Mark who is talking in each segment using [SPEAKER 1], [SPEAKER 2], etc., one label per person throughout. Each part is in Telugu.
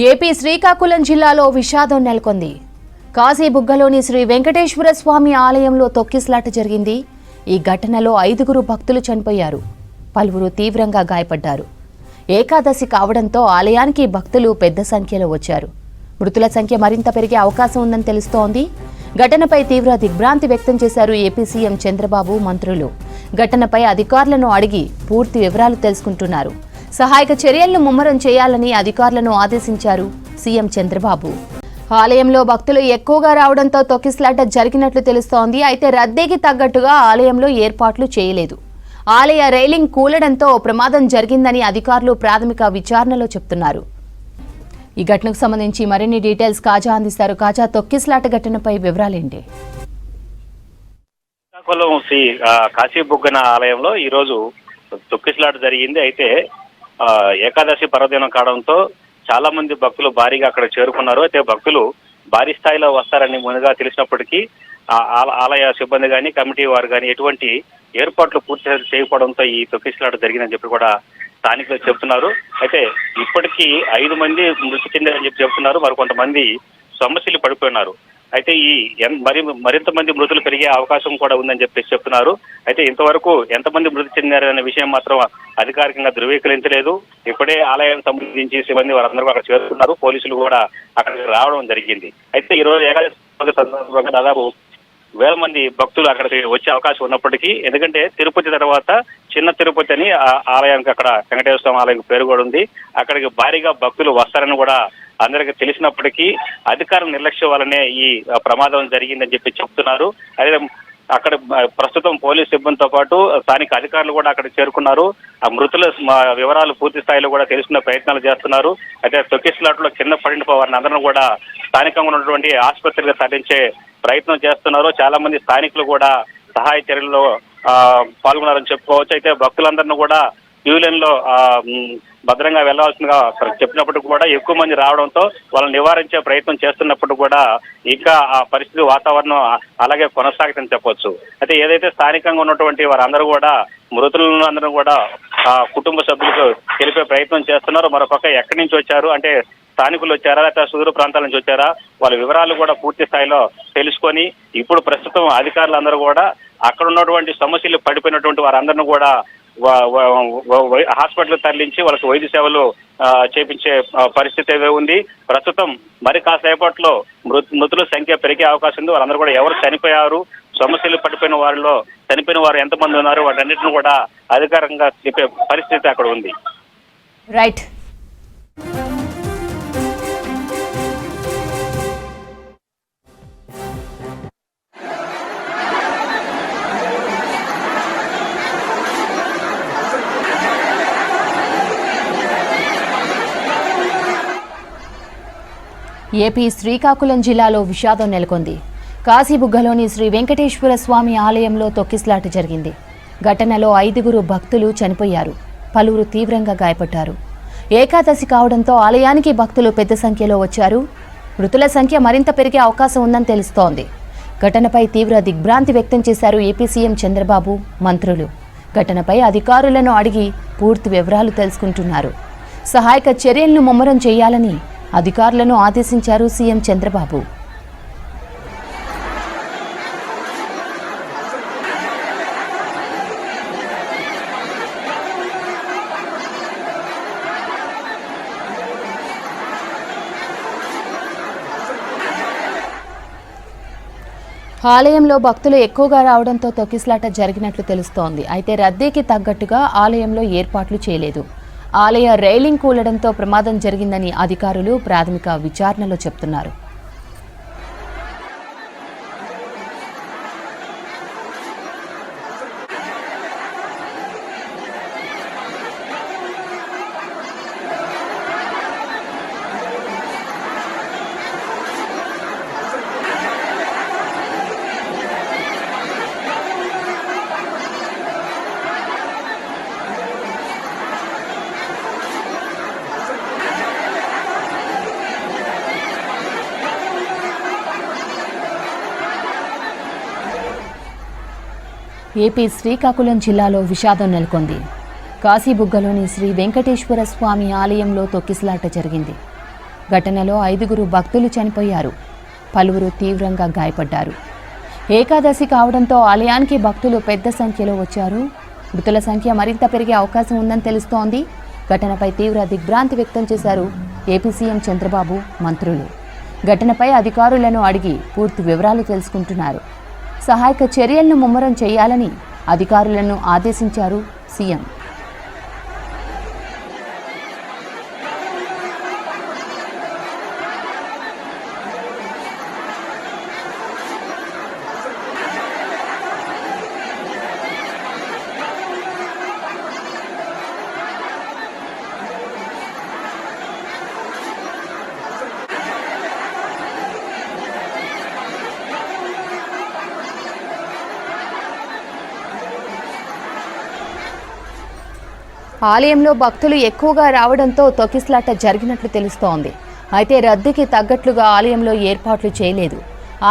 [SPEAKER 1] ఏపీ శ్రీకాకుళం జిల్లాలో విషాదం నెలకొంది. కాశీబుగ్గలోని శ్రీ వెంకటేశ్వర స్వామి ఆలయంలో తొక్కిసలాట జరిగింది. ఈ ఘటనలో 5 భక్తులు చనిపోయారు, పలువురు తీవ్రంగా గాయపడ్డారు. ఏకాదశి కావడంతో ఆలయానికి భక్తులు పెద్ద సంఖ్యలో వచ్చారు. మృతుల సంఖ్య మరింత పెరిగే అవకాశం ఉందని తెలుస్తోంది. ఘటనపై తీవ్ర దిగ్భ్రాంతి వ్యక్తం చేశారు ఏపీ సీఎం చంద్రబాబు, మంత్రులు. ఘటనపై అధికారులను అడిగి పూర్తి వివరాలు తెలుసుకుంటున్నారు. సహాయక చర్యలను ముమ్మరం చేయాలని అధికారులను ఆదేశించారు సీఎం చంద్రబాబు. ఆలయంలో భక్తులు ఎక్కువగా రావడంతో తొక్కిసలాట జరిగినట్లు తెలుస్తోంది. అయితే రద్దీకి తగ్గట్టుగా ఆలయంలో ఏర్పాట్లు చేయలేదు. ఆలయ రైలింగ్ కూలడంతో ప్రమాదం జరిగిందని అధికారులు ప్రాథమిక విచారణలో చెప్తున్నారు. ఈ ఘటనకు సంబంధించి మరిన్ని డీటెయిల్స్ కాజా అందిస్తారు. కాజా, తొక్కిసలాట ఘటనపై వివరాలేంటి?
[SPEAKER 2] శ్రీకాకుళం శ్రీ కాశీబుగ్గన ఆలయంలో ఈరోజు తొక్కిసలాట జరిగింది. అయితే ఏకాదశి పర్వదినం కావడంతో చాలా మంది భక్తులు భారీగా అక్కడ చేరుకున్నారు. అయితే భక్తులు భారీ స్థాయిలో వస్తారని ముందుగా తెలిసినప్పటికీ ఆలయ సిబ్బంది కానీ కమిటీ వారు కానీ ఎటువంటి ఏర్పాట్లు పూర్తి చేయకపోవడంతో ఈ తొక్కిసలాట జరిగిందని చెప్పి కూడా స్థానికులు చెబుతున్నారు. అయితే ఇప్పటికీ 5 మంది మృతి చెందారని చెప్పి చెబుతున్నారు. మరికొంతమంది సమస్యలు పడిపోయినారు. అయితే మరింత మంది మృతులు పెరిగే అవకాశం కూడా ఉందని చెప్పేసి చెప్తున్నారు. అయితే ఇంతవరకు ఎంతమంది మృతి చెందారనే విషయం మాత్రం అధికారికంగా ధృవీకరించలేదు. ఇప్పుడే ఆలయానికి సంబంధించి సిబ్బంది వారందరూ అక్కడ చేరుతున్నారు. పోలీసులు కూడా అక్కడికి రావడం జరిగింది. అయితే ఈ రోజు ఏకాదశి సందర్భంగా దాదాపు 1000 మంది భక్తులు అక్కడికి వచ్చే అవకాశం ఉన్నప్పటికీ, ఎందుకంటే తిరుపతి తర్వాత చిన్న తిరుపతి అని ఆలయానికి అక్కడ వెంకటేశ్వర స్వామి ఆలయం పేరు కూడా ఉంది. అక్కడికి భారీగా భక్తులు వస్తారని కూడా అందరికీ తెలిసినప్పటికీ అధికారుల నిర్లక్ష్యం వల్లనే ఈ ప్రమాదం జరిగిందని చెప్పి చెప్తున్నారు. అదే అక్కడ ప్రస్తుతం పోలీస్ సిబ్బందితో పాటు స్థానిక అధికారులు కూడా అక్కడ చేరుకున్నారు. ఆ మృతుల వివరాలు పూర్తి స్థాయిలో కూడా తెలుసుకునే ప్రయత్నాలు చేస్తున్నారు. అయితే తొక్కిసలాటలో కింద పడిన వారిని అందరూ కూడా స్థానికంగా ఉన్నటువంటి ఆసుపత్రికి తరలించే ప్రయత్నం చేస్తున్నారు. చాలా మంది స్థానికులు కూడా సహాయ చర్యల్లో పాల్గొన్నారని చెప్పుకోవచ్చు. అయితే భక్తులందరినీ కూడా క్యూలైన్ లో భద్రంగా వెళ్లాల్సిందిగా చెప్పినప్పుడు కూడా ఎక్కువ మంది రావడంతో వాళ్ళని నివారించే ప్రయత్నం చేస్తున్నప్పుడు కూడా ఇంకా ఆ పరిస్థితి వాతావరణం అలాగే కొనసాగుతుందని చెప్పొచ్చు. అయితే ఏదైతే స్థానికంగా ఉన్నటువంటి వారందరూ కూడా మృతులను అందరూ కూడా కుటుంబ సభ్యులకు తెలిపే ప్రయత్నం చేస్తున్నారు. మరోపక్క ఎక్కడి నుంచి వచ్చారు అంటే స్థానికులు వచ్చారా లేకపోతే సుదూర ప్రాంతాల నుంచి వచ్చారా వాళ్ళ వివరాలు కూడా పూర్తి స్థాయిలో తెలుసుకొని ఇప్పుడు ప్రస్తుతం అధికారులందరూ కూడా అక్కడ ఉన్నటువంటి సమస్యలు పడిపోయినటువంటి వారందరినీ కూడా హాస్పిటల్ తరలించి వాళ్ళకి వైద్య సేవలు చేపించే పరిస్థితి ఉంది. ప్రస్తుతం మరి కాసేపట్లో మృతుల సంఖ్య పెరిగే అవకాశం ఉంది. వాళ్ళందరూ కూడా ఎవరు చనిపోయారు, సమస్యలు పడిపోయిన వారిలో చనిపోయిన వారు ఎంతమంది ఉన్నారు వాటన్నిటిని కూడా అధికారికంగా చెప్పే పరిస్థితి అక్కడ ఉంది.
[SPEAKER 1] రైట్. ఏపీ శ్రీకాకుళం జిల్లాలో విషాదం నెలకొంది. కాశీబుగ్గలోని శ్రీ వెంకటేశ్వర స్వామి ఆలయంలో తొక్కిసలాట జరిగింది. ఘటనలో 5 భక్తులు చనిపోయారు, పలువురు తీవ్రంగా గాయపడ్డారు. ఏకాదశి కావడంతో ఆలయానికి భక్తులు పెద్ద సంఖ్యలో వచ్చారు. మృతుల సంఖ్య మరింత పెరిగే అవకాశం ఉందని తెలుస్తోంది. ఘటనపై తీవ్ర దిగ్భ్రాంతి వ్యక్తం చేశారు ఏపీ సీఎం చంద్రబాబు, మంత్రులు. ఘటనపై అధికారులను అడిగి పూర్తి వివరాలు తెలుసుకుంటున్నారు. సహాయక చర్యలను ముమ్మరం చేయాలని అధికారులను ఆదేశించారు సీఎం చంద్రబాబు. ఆలయంలో భక్తులు ఎక్కువగా రావడంతో తొక్కిసలాట జరిగినట్లు తెలుస్తోంది. అయితే రద్దీకి తగ్గట్టుగా ఆలయంలో ఏర్పాట్లు చేయలేదు. ఆలయ రైలింగ్ కూలడంతో ప్రమాదం జరిగిందని అధికారులు ప్రాథమిక విచారణలో చెప్తున్నారు. ఏపీ శ్రీకాకుళం జిల్లాలో విషాదం నెలకొంది. కాశీబుగ్గలోని శ్రీ వెంకటేశ్వర స్వామి ఆలయంలో తొక్కిసలాట జరిగింది. ఘటనలో 5 భక్తులు చనిపోయారు. పలువురు తీవ్రంగా గాయపడ్డారు. ఏకాదశి కావడంతో ఆలయానికి భక్తులు పెద్ద సంఖ్యలో వచ్చారు. మృతుల సంఖ్య మరింత పెరిగే అవకాశం ఉందని తెలుస్తోంది. ఘటనపై తీవ్ర దిగ్భ్రాంతి వ్యక్తం చేశారు ఏపీ సీఎం చంద్రబాబు, మంత్రులు. ఘటనపై అధికారులను అడిగి పూర్తి వివరాలు తెలుసుకుంటున్నారు. సహాయక చర్యలను ముమ్మరం చేయాలని అధికారులను ఆదేశించారు సీఎం. ఆలయంలో భక్తులు ఎక్కువగా రావడంతో తొక్కిసలాట జరిగినట్లు తెలుస్తోంది. అయితే రద్దీకి తగ్గట్లుగా ఆలయంలో ఏర్పాట్లు చేయలేదు.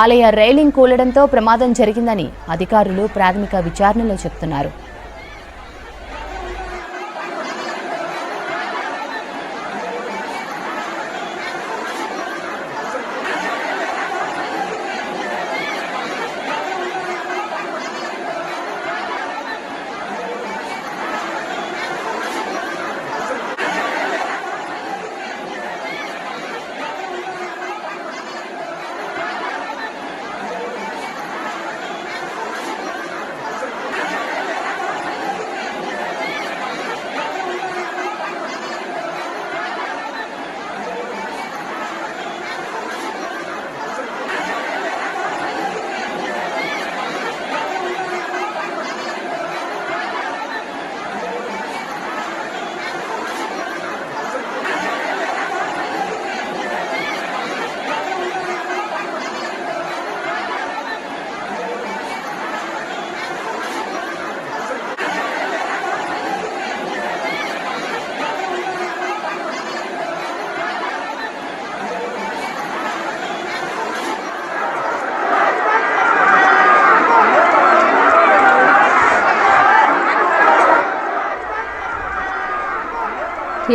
[SPEAKER 1] ఆలయ రైలింగ్ కూలడంతో ప్రమాదం జరిగిందని అధికారులు ప్రాథమిక విచారణలో చెబుతున్నారు.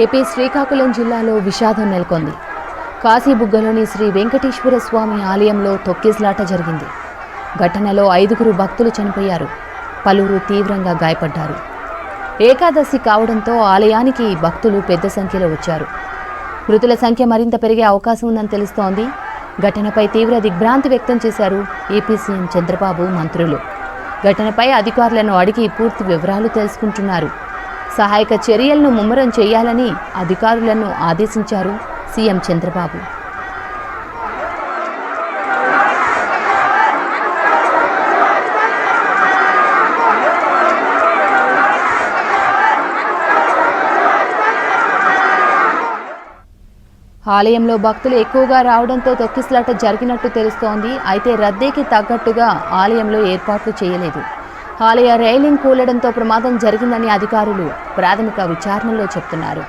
[SPEAKER 1] ఏపీ శ్రీకాకుళం జిల్లాలో విషాదం నెలకొంది. కాశీబుగ్గలోని శ్రీ వెంకటేశ్వర స్వామి ఆలయంలో తొక్కిసలాట జరిగింది. ఘటనలో 5 భక్తులు చనిపోయారు. పలువురు తీవ్రంగా గాయపడ్డారు. ఏకాదశి కావడంతో ఆలయానికి భక్తులు పెద్ద సంఖ్యలో వచ్చారు. మృతుల సంఖ్య మరింత పెరిగే అవకాశం ఉందని తెలుస్తోంది. ఘటనపై తీవ్ర దిగ్భ్రాంతి వ్యక్తం చేశారు ఏపీ సీఎం చంద్రబాబు, మంత్రులు. ఘటనపై అధికారులను అడిగి పూర్తి వివరాలు తెలుసుకుంటున్నారు. సహాయక చర్యలను ముమ్మరం చేయాలని అధికారులను ఆదేశించారు సీఎం చంద్రబాబు. ఆలయంలో భక్తులు ఎక్కువగా రావడంతో తొక్కిసలాట జరిగినట్టు తెలుస్తోంది. అయితే రద్దీకి తగ్గట్టుగా ఆలయంలో ఏర్పాట్లు చేయలేదు. ఆలయ రైలింగ్ కూలడంతో ప్రమాదం జరిగిందని అధికారులు ప్రాథమిక విచారణలో చెబుతున్నారు.